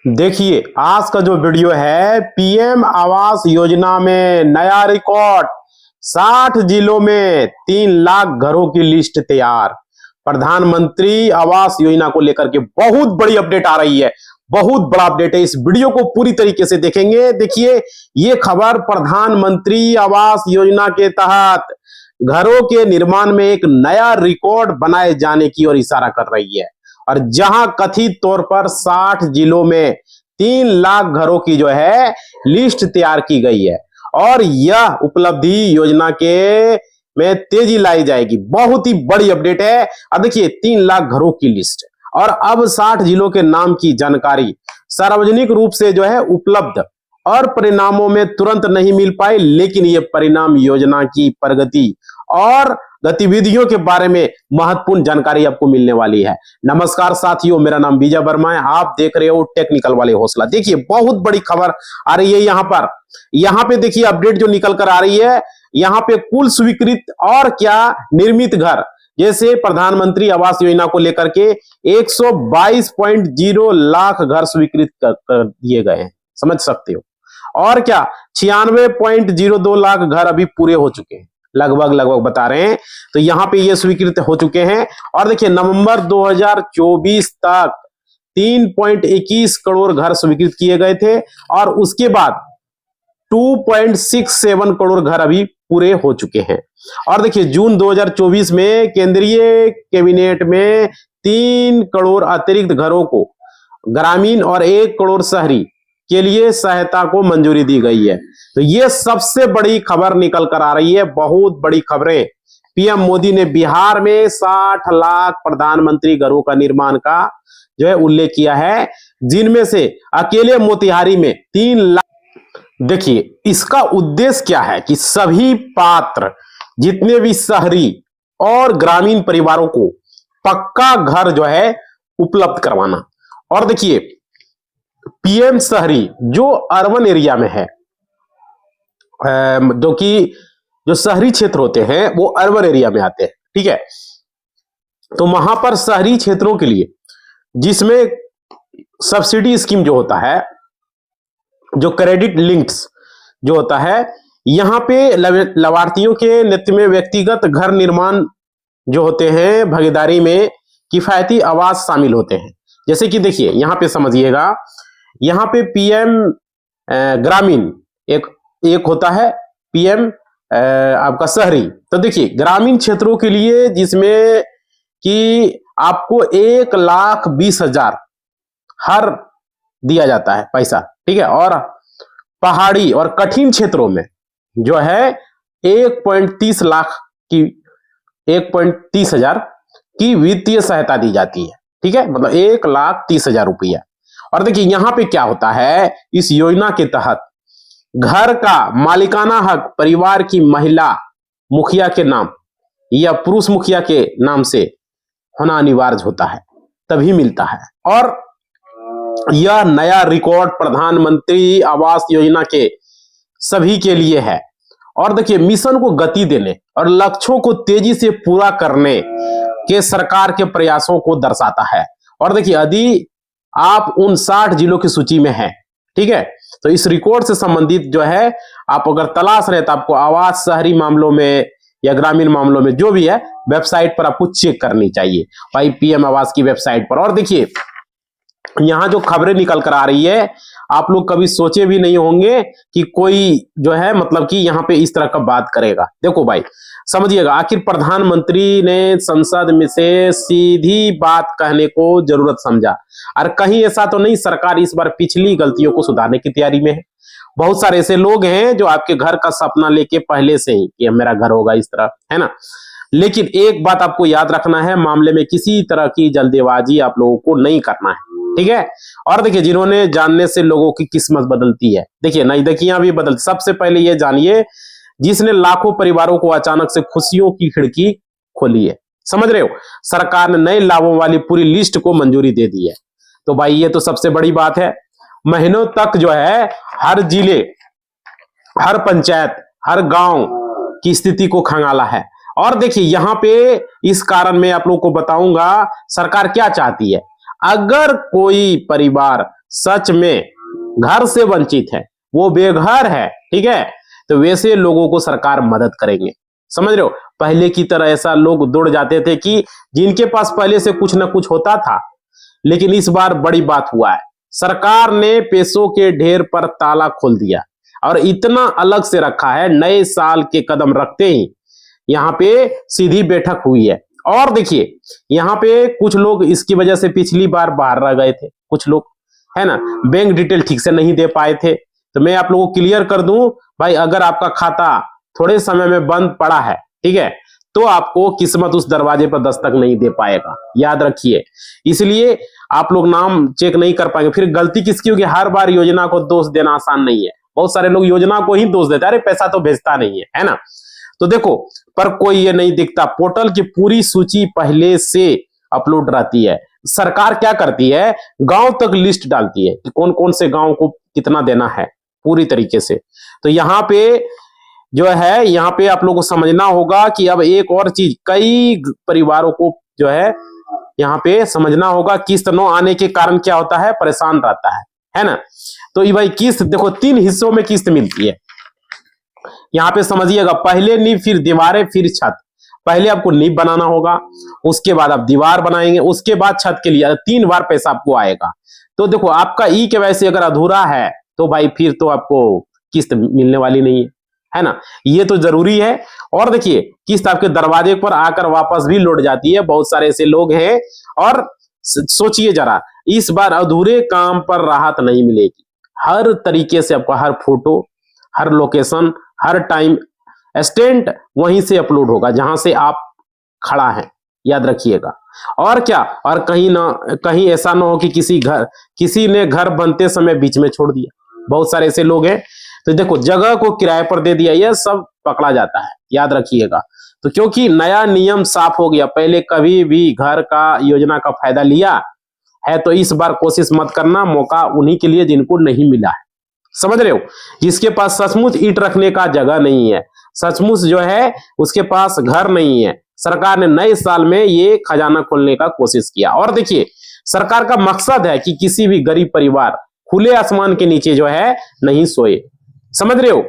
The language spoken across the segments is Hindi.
देखिए आज का जो वीडियो है पीएम आवास योजना में नया रिकॉर्ड 60 जिलों में 3 लाख घरों की लिस्ट तैयार। प्रधानमंत्री आवास योजना को लेकर के बहुत बड़ी अपडेट आ रही है। बहुत बड़ा अपडेट है। इस वीडियो को पूरी तरीके से देखेंगे। देखिए ये खबर प्रधानमंत्री आवास योजना के तहत घरों के निर्माण में एक नया रिकॉर्ड बनाए जाने की ओर इशारा कर रही है। और जहां कथित तौर पर 60 जिलों में 3 लाख घरों की जो है लिस्ट तैयार की गई है और यह उपलब्धि योजना के में तेजी लाई जाएगी। बहुत ही बड़ी अपडेट है। अब देखिए 3 लाख घरों की लिस्ट और अब 60 जिलों के नाम की जानकारी सार्वजनिक रूप से जो है उपलब्ध और परिणामों में तुरंत नहीं मिल पाए, लेकिन ये परिणाम योजना की प्रगति और गतिविधियों के बारे में महत्वपूर्ण जानकारी आपको मिलने वाली है। नमस्कार साथियों, मेरा नाम विजय वर्मा है। आप देख रहे हो टेक्निकल वाले हौसला। देखिए बहुत बड़ी खबर आ रही है यहाँ पे देखिए अपडेट जो निकल कर आ रही है। यहाँ पे कुल स्वीकृत और क्या निर्मित घर, जैसे प्रधानमंत्री आवास योजना को लेकर के 122.0 लाख घर स्वीकृत कर दिए गए हैं, समझ सकते हो। और क्या 96.02 लाख घर अभी पूरे हो चुके हैं, लगभग बता रहे हैं। तो यहाँ पे ये स्वीकृत हो चुके हैं। और देखिए नवंबर 2024 तक 3.21 करोड़ घर स्वीकृत किए गए थे और उसके बाद 2.67 करोड़ घर अभी पूरे हो चुके हैं। और देखिए जून 2024 में केंद्रीय कैबिनेट में 3 करोड़ अतिरिक्त घरों को ग्रामीण और 1 करोड़ शहरी के लिए सहायता को मंजूरी दी गई है। तो ये सबसे बड़ी खबर निकल कर आ रही है। बहुत बड़ी खबरें। पीएम मोदी ने बिहार में 60 लाख प्रधानमंत्री घरों का निर्माण का जो है उल्लेख किया है, जिनमें से अकेले मोतिहारी में 3 लाख। देखिए इसका उद्देश्य क्या है कि सभी पात्र जितने भी शहरी और ग्रामीण परिवारों को पक्का घर जो है उपलब्ध करवाना। और देखिए पीएम शहरी जो अर्बन एरिया में है, जो शहरी क्षेत्र होते हैं वो अर्बन एरिया में आते हैं, ठीक है। तो वहां पर शहरी क्षेत्रों के लिए जिसमें सब्सिडी स्कीम जो होता है, जो क्रेडिट लिंक्स जो होता है, यहां पे लाभार्थियों के नेतृत्व में व्यक्तिगत घर निर्माण जो होते हैं भागीदारी में किफायती आवास शामिल होते हैं। जैसे कि देखिए यहां पे समझिएगा, यहां पे पीएम ग्रामीण एक होता है, पीएम आपका शहरी। तो देखिए ग्रामीण क्षेत्रों के लिए जिसमें कि आपको 1,20,000 हर दिया जाता है पैसा, ठीक है। और पहाड़ी और कठिन क्षेत्रों में जो है 1,30,000 की वित्तीय सहायता दी जाती है, ठीक है, मतलब 1,30,000 रुपया। और देखिए यहां पे क्या होता है, इस योजना के तहत घर का मालिकाना हक परिवार की महिला मुखिया के नाम या पुरुष मुखिया के नाम से होना अनिवार्य होता है, तभी मिलता है। और यह नया रिकॉर्ड प्रधानमंत्री आवास योजना के सभी के लिए है। और देखिए मिशन को गति देने और लक्ष्यों को तेजी से पूरा करने के सरकार के प्रयासों को दर्शाता है। और देखिए यदि आप उन 60 जिलों की सूची में हैं, ठीक है, तो इस रिकॉर्ड से संबंधित जो है आप अगर तलाश रहे तो आपको आवास शहरी मामलों में या ग्रामीण मामलों में जो भी है वेबसाइट पर आपको चेक करनी चाहिए भाई, पीएम आवास की वेबसाइट पर। और देखिए यहां जो खबरें निकल कर आ रही है, आप लोग कभी सोचे भी नहीं होंगे कि कोई जो है मतलब कि यहां पे इस तरह का बात करेगा। देखो भाई समझिएगा, आखिर प्रधानमंत्री ने संसद में से सीधी बात कहने को जरूरत समझा। और कहीं ऐसा तो नहीं सरकार इस बार पिछली गलतियों को सुधारने की तैयारी में है। बहुत सारे ऐसे लोग हैं जो आपके घर का सपना लेके पहले से ही कि मेरा घर होगा इस तरह, है ना। लेकिन एक बात आपको याद रखना है, मामले में किसी तरह की जल्दबाजी आप लोगों को नहीं करना है, ठीक है। और देखिए जिन्होंने जानने से लोगों की किस्मत बदलती है, देखिए नजदीकियां भी बदल। सबसे पहले ये जानिए जिसने लाखों परिवारों को अचानक से खुशियों की खिड़की खोली है, समझ रहे हो। सरकार ने नए लाभों वाली पूरी लिस्ट को मंजूरी दे दी है। तो भाई ये तो सबसे बड़ी बात है। महीनों तक जो है हर जिले, हर पंचायत, हर गांव की स्थिति को खंगाला है। और देखिए यहां पे इस कारण मैं आप लोगों को बताऊंगा सरकार क्या चाहती है। अगर कोई परिवार सच में घर से वंचित है, वो बेघर है, ठीक है, तो वैसे लोगों को सरकार मदद करेंगे। समझ रहे हो, पहले की तरह ऐसा लोग दौड़ जाते थे कि जिनके पास पहले से कुछ ना कुछ होता था, लेकिन इस बार बड़ी बात हुआ है, सरकार ने पैसों के ढेर पर ताला खोल दिया और इतना अलग से रखा है, नए साल के कदम रखते ही यहाँ पे सीधी बैठक हुई है। और देखिए यहाँ पे कुछ लोग इसकी वजह से पिछली बार बाहर रह गए थे, कुछ लोग है ना, बैंक डिटेल ठीक से नहीं दे पाए थे। तो मैं आप लोगों को क्लियर कर दूं भाई, अगर आपका खाता थोड़े समय में बंद पड़ा है, ठीक है, तो आपको किस्मत उस दरवाजे पर दस्तक नहीं दे पाएगा, याद रखिए। इसलिए आप लोग नाम चेक नहीं कर पाएंगे। फिर गलती किसकी होगी, हर बार योजना को दोष देना आसान नहीं है। बहुत सारे लोग योजना को ही दोष देते हैं, अरे पैसा तो भेजता नहीं है ना। तो देखो, पर कोई ये नहीं दिखता, पोर्टल की पूरी सूची पहले से अपलोड रहती है। सरकार क्या करती है, गांव तक लिस्ट डालती है कि कौन कौन से गांव को कितना देना है पूरी तरीके से। तो यहाँ पे जो है, यहाँ पे आप लोगों को समझना होगा कि अब एक और चीज, कई परिवारों को जो है यहाँ पे समझना होगा, किस्त न आने के कारण क्या होता है, परेशान रहता है ना। तो ये भाई किस्त देखो 3 हिस्सों में किस्त मिलती है, यहाँ पे समझिएगा, पहले नींव, फिर दीवारें, फिर छत। पहले आपको नींव बनाना होगा, उसके बाद आप दीवार बनाएंगे, उसके बाद छत के लिए 3 बार पैसा आपको आएगा। तो देखो आपका ई-केवाईसी अगर अधूरा है तो भाई फिर तो आपको किस्त मिलने वाली नहीं है ना, ये तो जरूरी है। और देखिए किस्त आपके दरवाजे पर आकर वापस भी लौट जाती है, बहुत सारे ऐसे लोग हैं। और सोचिए जरा, इस बार अधूरे काम पर राहत नहीं मिलेगी, हर तरीके से आपका हर फोटो, हर लोकेशन, हर टाइम स्टेंट वहीं से अपलोड होगा जहां से आप खड़ा हैं, याद रखिएगा। और क्या, और कहीं ऐसा ना हो कि किसी ने घर बनते समय बीच में छोड़ दिया, बहुत सारे ऐसे लोग हैं। तो देखो, जगह को किराए पर दे दिया, यह सब पकड़ा जाता है, याद रखिएगा। तो क्योंकि नया नियम साफ हो गया, पहले कभी भी घर का योजना का फायदा लिया है तो इस बार कोशिश मत करना, मौका उन्हीं के लिए जिनको नहीं मिला है। समझ रहे हो, जिसके पास सचमुच ईंट रखने का जगह नहीं है, सचमुच जो है उसके पास घर नहीं है, सरकार ने नए साल में ये खजाना खोलने का कोशिश किया। और देखिए, सरकार का मकसद है कि किसी भी गरीब परिवार खुले आसमान के नीचे जो है नहीं सोए, समझ रहे हो।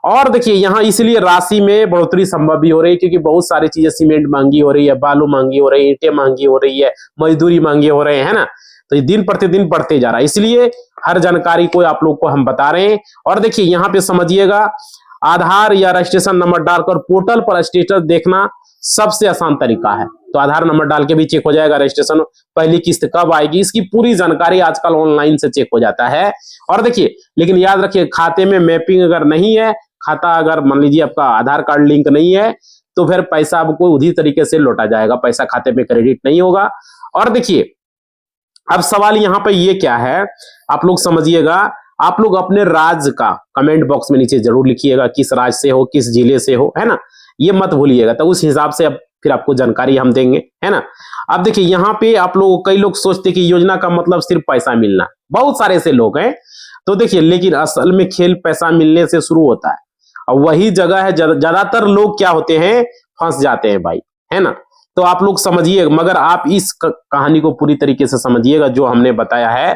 और देखिए यहाँ इसलिए राशि में बढ़ोतरी संभव भी हो रही है, क्योंकि बहुत सारी चीजें, सीमेंट महंगी हो रही है, बालू महंगी हो रही है, ईंटें महंगी हो रही है, मजदूरी महंगी हो रहे हैं, है ना। तो ये दिन प्रतिदिन बढ़ते जा रहा है, इसलिए हर जानकारी को आप लोग को हम बता रहे हैं। और देखिए यहाँ पे समझिएगा, आधार या रजिस्ट्रेशन नंबर डालकर पोर्टल पर स्टेटस देखना सबसे आसान तरीका है। तो आधार नंबर डाल के भी चेक हो जाएगा रजिस्ट्रेशन, पहली किस्त कब आएगी, इसकी पूरी जानकारी आजकल ऑनलाइन से चेक हो जाता है। और देखिए, लेकिन याद रखिए, खाते में मैपिंग अगर नहीं है, खाता अगर मान लीजिए आपका आधार कार्ड लिंक नहीं है, तो फिर पैसा आपको उसी तरीके से लौटा जाएगा, पैसा खाते में क्रेडिट नहीं होगा। और देखिए अब सवाल यहाँ पे ये क्या है, आप लोग समझिएगा, आप लोग अपने राज्य का कमेंट बॉक्स में नीचे जरूर लिखिएगा, किस राज्य से हो, किस जिले से हो, है ना, ये मत भूलिएगा। तो उस हिसाब से अब फिर आपको जानकारी हम देंगे, है ना। अब देखिए यहाँ पे आप लोग, कई लोग सोचते कि योजना का मतलब सिर्फ पैसा मिलना, बहुत सारे ऐसे लोग हैं। तो देखिए, लेकिन असल में खेल पैसा मिलने से शुरू होता है, और वही जगह है ज्यादातर लोग क्या होते हैं, फंस जाते हैं भाई, है ना। तो आप लोग समझिए, मगर आप इस कहानी को पूरी तरीके से समझिएगा जो हमने बताया है,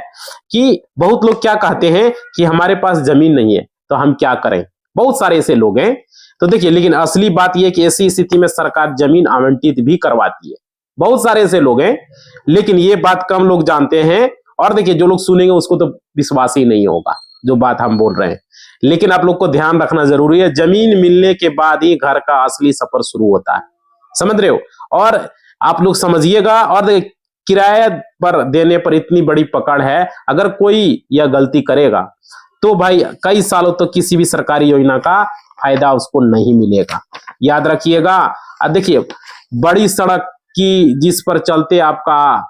कि बहुत लोग क्या कहते हैं कि हमारे पास जमीन नहीं है तो हम क्या करें, बहुत सारे ऐसे लोग हैं। तो देखिए, लेकिन असली बात यह कि ऐसी स्थिति में सरकार जमीन आवंटित भी करवाती है, बहुत सारे ऐसे लोग हैं, लेकिन ये बात कम लोग जानते हैं। और देखिए, जो लोग सुनेंगे उसको तो विश्वास ही नहीं होगा जो बात हम बोल रहे हैं। लेकिन आप लोग को ध्यान रखना जरूरी है, जमीन मिलने के बाद ही घर का असली सफर शुरू होता है, समझ रहे हो। और आप लोग समझिएगा, और किराए पर देने पर इतनी बड़ी पकड़ है, अगर कोई यह गलती करेगा तो भाई कई सालों तक तो किसी भी सरकारी योजना का फायदा उसको नहीं मिलेगा, याद रखिएगा। अब देखिए, बड़ी सड़क की जिस पर चलते आपका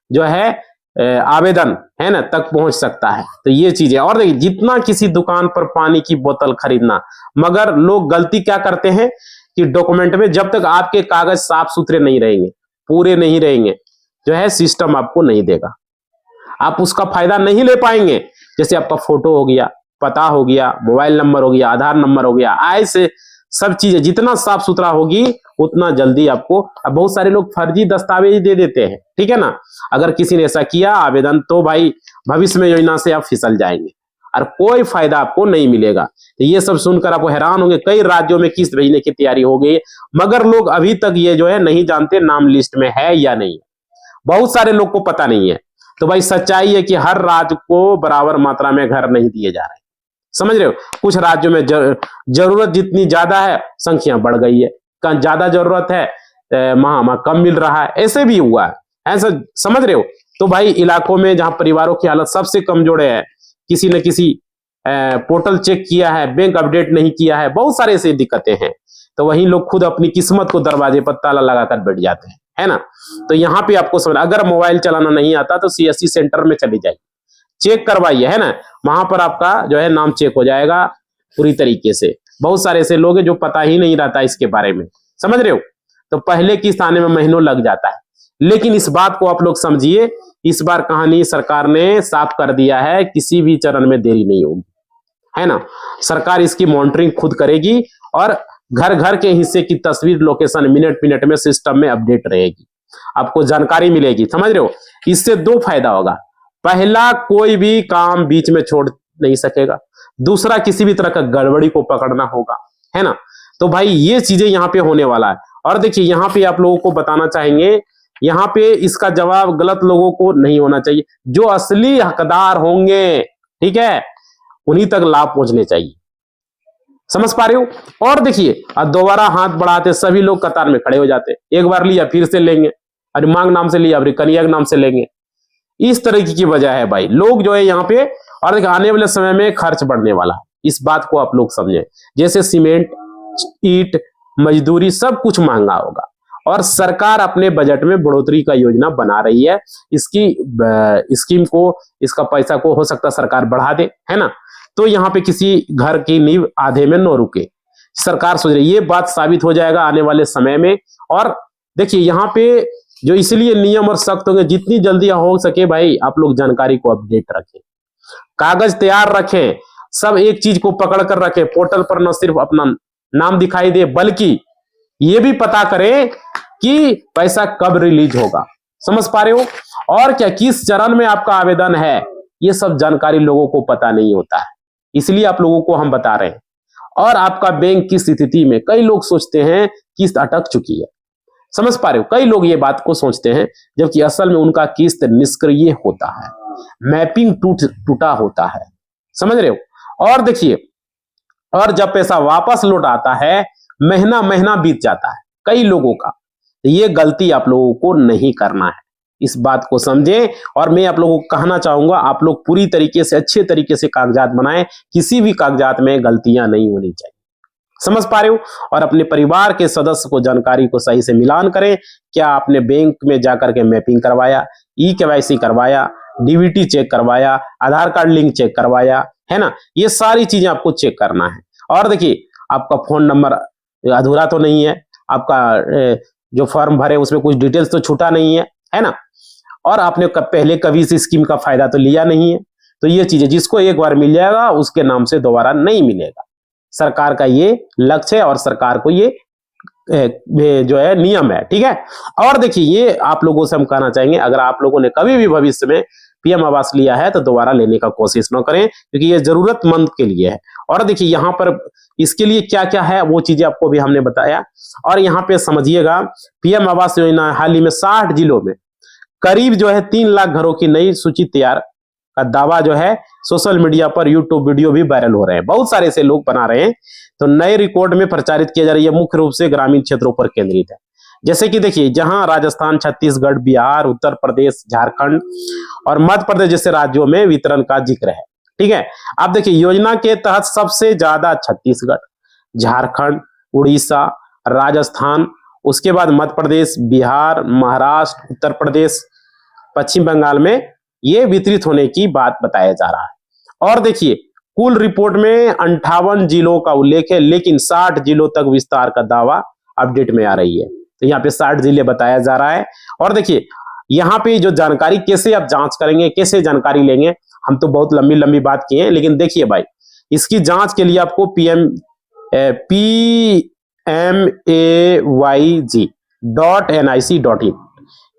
जो है आवेदन है ना तक पहुंच सकता है, तो ये चीजें। और देखिए, जितना किसी दुकान पर पानी की बोतल खरीदना, मगर लोग गलती क्या करते हैं कि डॉक्यूमेंट में जब तक आपके कागज साफ सुथरे नहीं रहेंगे, पूरे नहीं रहेंगे, जो है सिस्टम आपको नहीं देगा, आप उसका फायदा नहीं ले पाएंगे। जैसे आपका फोटो हो गया, पता हो गया, मोबाइल नंबर हो गया, आधार नंबर हो गया, आय से सब चीजें जितना साफ सुथरा होगी उतना जल्दी आपको। अब बहुत सारे लोग फर्जी दस्तावेज दे देते हैं, ठीक है ना। अगर किसी ने ऐसा किया आवेदन तो भाई भविष्य में योजना से आप फिसल जाएंगे और कोई फायदा आपको नहीं मिलेगा। तो ये सब सुनकर आपको हैरान होंगे, कई राज्यों में किस्त भेजने की तैयारी हो गई, मगर लोग अभी तक ये जो है नहीं जानते नाम लिस्ट में है या नहीं। बहुत सारे लोग को पता नहीं है। तो भाई सच्चाई है कि हर राज्य को बराबर मात्रा में घर नहीं दिए जा रहे, समझ रहे हो। कुछ राज्यों में जरूरत जितनी ज्यादा है संख्या बढ़ गई है, ज्यादा जरूरत है वहां कम मिल रहा है, ऐसे भी हुआ है, ऐसा समझ रहे हो। तो भाई इलाकों में जहां परिवारों की हालत सबसे कमजोर है, किसी न किसी पोर्टल चेक किया है, बैंक अपडेट नहीं किया है, बहुत सारे ऐसे दिक्कतें हैं, तो वही लोग खुद अपनी किस्मत को दरवाजे पर ताला लगाकर बैठ जाते हैं, है ना। तो यहाँ पे आपको समझ, अगर मोबाइल चलाना नहीं आता तो सीएससी सेंटर में चले जाइए, चेक करवाइए, है ना। वहां पर आपका जो है नाम चेक हो जाएगा पूरी तरीके से। बहुत सारे ऐसे लोग हैं जो पता ही नहीं रहता इसके बारे में, समझ रहे हो। तो पहले किस्त आने में महीनों लग जाता है, लेकिन इस बात को आप लोग समझिए, इस बार कहानी सरकार ने साफ कर दिया है, किसी भी चरण में देरी नहीं होगी, है ना। सरकार इसकी मॉनिटरिंग खुद करेगी और घर घर के हिस्से की तस्वीर, लोकेशन मिनट मिनट में सिस्टम में अपडेट रहेगी, आपको जानकारी मिलेगी, समझ रहे हो। इससे दो फायदा होगा, पहला कोई भी काम बीच में छोड़ नहीं सकेगा, दूसरा किसी भी तरह का गड़बड़ी को पकड़ना होगा, है ना। तो भाई ये चीजें यहाँ पे होने वाला है। और देखिए यहाँ पे आप लोगों को बताना चाहेंगे, यहाँ पे इसका जवाब गलत लोगों को नहीं होना चाहिए, जो असली हकदार होंगे, ठीक है, उन्हीं तक लाभ पहुंचने चाहिए, समझ पा रहे हो। और देखिए अब दोबारा हाथ बढ़ाते सभी लोग कतार में खड़े हो जाते, एक बार लिया फिर से लेंगे, अरे मांग नाम से लिया अरे कन्या के नाम से लेंगे, इस तरीके की वजह है भाई लोग जो है यहाँ पे। और देखिए आने वाले समय में खर्च बढ़ने वाला, इस बात को आप लोग समझे, जैसे सीमेंट, ईंट, मजदूरी सब कुछ महंगा होगा, और सरकार अपने बजट में बढ़ोतरी का योजना बना रही है, इसकी स्कीम को, इसका पैसा को हो सकता है सरकार बढ़ा दे, है ना। तो यहाँ पे किसी घर की नींव आधे में न रुके, सरकार सोच रही है, ये बात साबित हो जाएगा आने वाले समय में। और देखिए यहाँ पे जो इसलिए नियम और सख्त होंगे, जितनी जल्दी हो सके भाई आप लोग जानकारी को अपडेट रखें, कागज तैयार रखें, सब एक चीज को पकड़ कर रखें, पोर्टल पर न सिर्फ अपना नाम दिखाई दे बल्कि ये भी पता करें कि पैसा कब रिलीज होगा, समझ पा रहे हो। और क्या किस चरण में आपका आवेदन है, ये सब जानकारी लोगों को पता नहीं होता है, इसलिए आप लोगों को हम बता रहे हैं। और आपका बैंक की स्थिति में कई लोग सोचते हैं किस्त अटक चुकी है, समझ पा रहे हो, कई लोग ये बात को सोचते हैं, जबकि असल में उनका किस्त निष्क्रिय होता है, मैपिंग टूटा होता है, समझ रहे हो। और देखिए, और जब पैसा वापस लौट आता है महीना महीना बीत जाता है कई लोगों का, ये गलती आप लोगों को नहीं करना है, इस बात को समझें। और मैं आप लोगों को कहना चाहूंगा, आप लोग पूरी तरीके से अच्छे तरीके से कागजात बनाएं, किसी भी कागजात में गलतियां नहीं होनी चाहिए, समझ पा रहे हो। और अपने परिवार के सदस्य को जानकारी को सही से मिलान करें, क्या आपने बैंक में जाकर के मैपिंग करवाया, ई-केवाईसी करवाया, डीबीटी चेक करवाया, आधार कार्ड लिंक चेक करवाया, है ना, ये सारी चीजें आपको चेक करना है। और देखिए आपका फोन नंबर अधूरा तो नहीं है, आपका जो फॉर्म भरे उसमें कुछ डिटेल्स तो छूटा नहीं है ना, और आपने पहले कभी इस स्कीम का फायदा तो लिया नहीं है। तो ये चीजें जिसको एक बार मिल जाएगा उसके नाम से दोबारा नहीं मिलेगा, सरकार का ये लक्ष्य है और सरकार को ये जो है नियम है, ठीक है। और देखिए ये आप लोगों से हम कहना चाहेंगे, अगर आप लोगों ने कभी भी भविष्य में पीएम आवास लिया है तो दोबारा लेने का कोशिश न करें, क्योंकि ये जरूरतमंद के लिए है। और देखिए यहाँ पर इसके लिए क्या क्या है वो चीजें आपको भी हमने बताया। और यहाँ पे समझिएगा, पीएम आवास योजना हाल ही में 60 जिलों में करीब जो है 3 लाख घरों की नई सूची तैयार का दावा जो है सोशल मीडिया पर यूट्यूब वीडियो भी वायरल हो रहे हैं, बहुत सारे ऐसे लोग बना रहे हैं। तो नए रिकॉर्ड में प्रचारित किया जा रही है, मुख्य रूप से ग्रामीण क्षेत्रों पर केंद्रित है। जैसे कि देखिए जहां राजस्थान, छत्तीसगढ़, बिहार, उत्तर प्रदेश, झारखंड और मध्य प्रदेश जैसे राज्यों में वितरण का जिक्र है, ठीक है। अब देखिए योजना के तहत सबसे ज्यादा छत्तीसगढ़, झारखंड, उड़ीसा, राजस्थान, उसके बाद मध्य प्रदेश, बिहार, महाराष्ट्र, उत्तर प्रदेश, पश्चिम बंगाल में ये वितरित होने की बात बताया जा रहा है। और देखिए कुल रिपोर्ट में 58 जिलों का उल्लेख है, लेकिन 60 जिलों तक विस्तार का दावा अपडेट में आ रही है। तो यहाँ पे 60 जिले बताया जा रहा है। और देखिए यहाँ पे जो जानकारी कैसे आप जांच करेंगे, कैसे जानकारी लेंगे, हम तो बहुत लंबी लंबी बात किए हैं, लेकिन देखिए भाई इसकी जांच के लिए आपको पीएम PMAYG.nic.in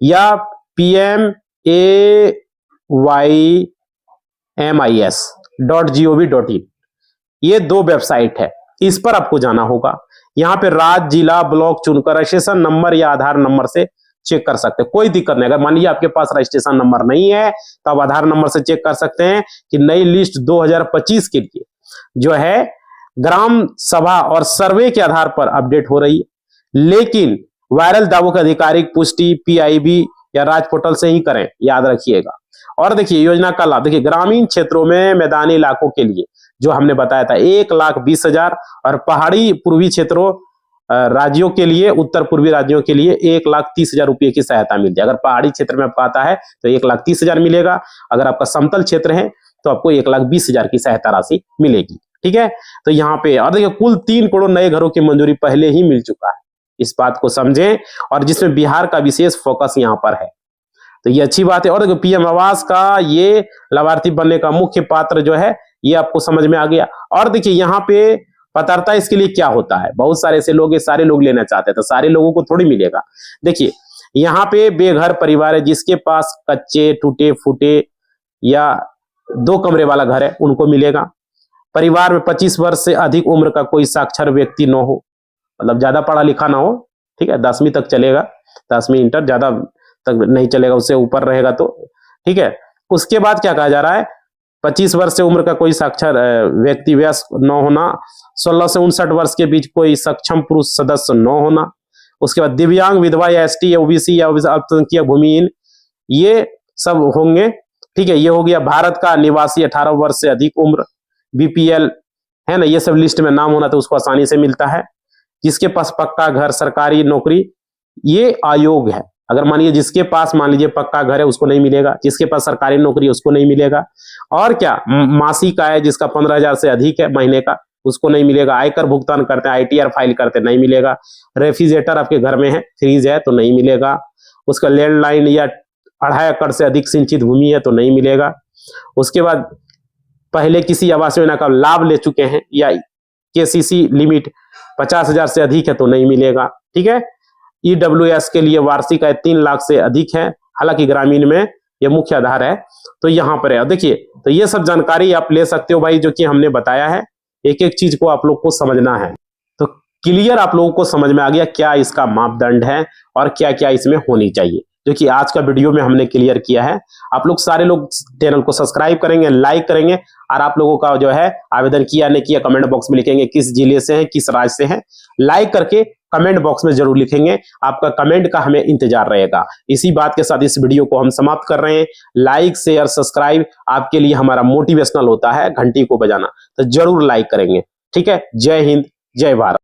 या PMAYMIS.gov.in, ये 2 वेबसाइट है। इस पर आपको जाना होगा। यहाँ पे राज्य, जिला, ब्लॉक चुनकर रजिस्ट्रेशन नंबर या आधार नंबर से चेक कर सकते हैं, कोई दिक्कत नहीं। अगर मान लीजिए आपके पास रजिस्ट्रेशन नंबर नहीं है तो आप आधार नंबर से चेक कर सकते हैं कि नई लिस्ट 2025 के लिए जो है ग्राम सभा और सर्वे के आधार पर अपडेट हो रही है, लेकिन वायरल दावों की आधिकारिक पुष्टि PIB या राज पोर्टल से ही करें, याद रखिएगा। और देखिए योजना का लाभ, देखिए ग्रामीण क्षेत्रों में मैदानी इलाकों के लिए जो हमने बताया था 1,20,000 और पहाड़ी पूर्वी क्षेत्रों राज्यों के लिए, उत्तर पूर्वी राज्यों के लिए 1,30,000 रुपये की सहायता मिलती है। अगर पहाड़ी क्षेत्र में आपको आता है तो 1,30,000 मिलेगा, अगर आपका समतल क्षेत्र है तो आपको 1,20,000 की सहायता राशि मिलेगी। ठीक है, तो यहाँ पे और देखिए कुल 3 करोड़ नए घरों की मंजूरी पहले ही मिल चुका है, इस बात को समझें, और जिसमें बिहार का विशेष फोकस यहाँ पर है, तो ये अच्छी बात है। और देखो PM आवास का ये लाभार्थी बनने का मुख्य पात्र जो है ये आपको समझ में आ गया। और देखिए यहाँ पे पात्रता इसके लिए क्या होता है, बहुत सारे ऐसे लोग, सारे लोग लेना चाहते हैं तो सारे लोगों को थोड़ी मिलेगा। देखिए यहाँ पे बेघर परिवार है जिसके पास कच्चे, टूटे फूटे या 2 कमरे वाला घर है, उनको मिलेगा। परिवार में 25 वर्ष से अधिक उम्र का कोई साक्षर व्यक्ति न हो, मतलब ज्यादा पढ़ा लिखा ना हो, ठीक है, 10वीं तक चलेगा, 10वीं इंटर, ज्यादा तक नहीं चलेगा, उससे ऊपर रहेगा तो ठीक है। उसके बाद क्या कहा जा रहा है, 25 वर्ष से उम्र का कोई साक्षर व्यक्ति वयस्क न होना, 16 से 59 वर्ष के बीच कोई सक्षम पुरुष सदस्य न होना। उसके बाद दिव्यांग, विधवा या ST या OBC या अल्पसंख्यक, भूमिहीन, ये सब होंगे। ठीक है, ये हो गया। भारत का निवासी, 18 वर्ष से अधिक उम्र, BPL है ना, ये सब लिस्ट में नाम होना तो उसको आसानी से मिलता है। जिसके पास पक्का घर, सरकारी नौकरी, ये आयोग है। अगर मान लीजिए जिसके पास मान लीजिए पक्का घर है उसको नहीं मिलेगा, जिसके पास सरकारी नौकरी है उसको नहीं मिलेगा। और क्या, मासिक आय जिसका 15,000 से अधिक है महीने का, उसको नहीं मिलेगा। आयकर भुगतान करते हैं, ITR फाइल करते हैं, नहीं मिलेगा। रेफ्रिजरेटर आपके घर में है, फ्रीज है तो नहीं मिलेगा। उसका लैंडलाइन या 2.5 एकड़ से अधिक सिंचित भूमि है तो नहीं मिलेगा। उसके बाद पहले किसी आवास योजना का लाभ ले चुके हैं या KCC लिमिट 50,000 से अधिक है तो नहीं मिलेगा। ठीक है, EWS के लिए वार्षिक आय 3 लाख से अधिक है, हालांकि ग्रामीण में ये मुख्य आधार है, तो यहाँ पर है। देखिए तो ये सब जानकारी आप ले सकते हो भाई, जो कि हमने बताया है। एक एक चीज को आप लोग को समझना है, तो क्लियर आप लोगों को समझ में आ गया क्या इसका मापदंड है और क्या क्या इसमें होनी चाहिए, जो कि आज का वीडियो में हमने क्लियर किया है। आप लोग सारे लोग चैनल को सब्सक्राइब करेंगे, लाइक करेंगे, और आप लोगों का जो है आवेदन किया नहीं किया कमेंट बॉक्स में लिखेंगे, किस जिले से हैं, किस राज्य से हैं, लाइक करके कमेंट बॉक्स में जरूर लिखेंगे। आपका कमेंट का हमें इंतजार रहेगा। इसी बात के साथ इस वीडियो को हम समाप्त कर रहे हैं। लाइक, शेयर, सब्सक्राइब आपके लिए हमारा मोटिवेशनल होता है, घंटी को बजाना, तो जरूर लाइक करेंगे। ठीक है, जय हिंद, जय भारत।